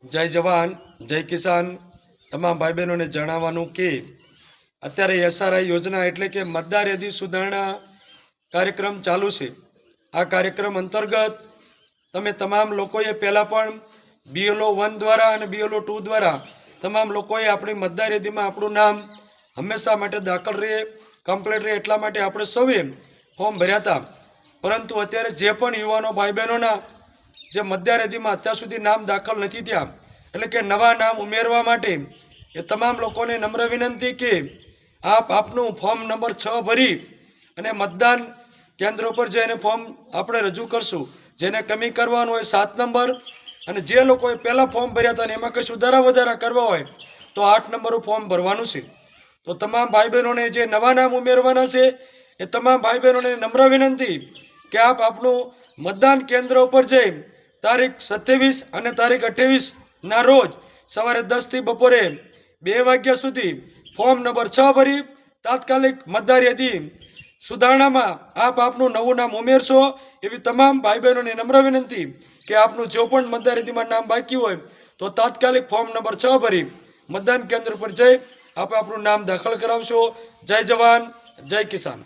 જય જવાન જય કિસાન તમામ ભાઈ બહેનોને જણાવવાનું કે અત્યારે એસઆરઆઈ યોજના એટલે કે મતદાર યાદી સુધારણા કાર્યક્રમ ચાલુ છે। આ કાર્યક્રમ અંતર્ગત તમે તમામ લોકોએ પહેલાં પણ BLO 1 દ્વારા અને BLO 2 દ્વારા તમામ લોકોએ આપણી મતદાર યાદીમાં આપણું નામ હંમેશા માટે દાખલ રહે, કમ્પ્લીટ રહે એટલા માટે આપણે સૌએ ફોર્મ ભર્યા હતા। પરંતુ અત્યારે જે પણ યુવાનો ભાઈ બહેનોના જે મતદાર યાદીમાં અત્યાર સુધી નામ દાખલ નથી થયા એટલે કે નવા નામ ઉમેરવા માટે એ તમામ લોકોને નમ્ર વિનંતી કે આપનું ફોર્મ નંબર 6 ભરી અને મતદાન કેન્દ્ર પર જઈને ફોર્મ આપણે રજૂ કરશું। જેને કમી કરવાનું હોય 7 નંબર અને જે લોકોએ પહેલાં ફોર્મ ભર્યા હતા અને એમાં કંઈ સુધારા વધારા કરવા હોય તો 8 નંબરનું ફોર્મ ભરવાનું છે। તો તમામ ભાઈ બહેનોને જે નવા નામ ઉમેરવાના છે એ તમામ ભાઈ બહેનોને નમ્ર વિનંતી કે આપનું મતદાન કેન્દ્ર ઉપર જઈ તારીખ 27 અને તારીખ 28ના રોજ સવારે 10 થી બપોરે 2 વાગ્યા સુધી ફોર્મ નંબર 6 ભરી તાત્કાલિક મતદાર યાદી સુધારણામાં આપનું નવું નામ ઉમેરશો। એવી તમામ ભાઈ બહેનોને નમ્ર વિનંતી કે આપનું જો પણ મતદાર યાદીમાં નામ બાકી હોય તો તાત્કાલિક ફોર્મ નંબર 6 ભરી મતદાન કેન્દ્ર પર જઈ આપણું નામ દાખલ કરાવશો। જય જવાન જય કિસાન।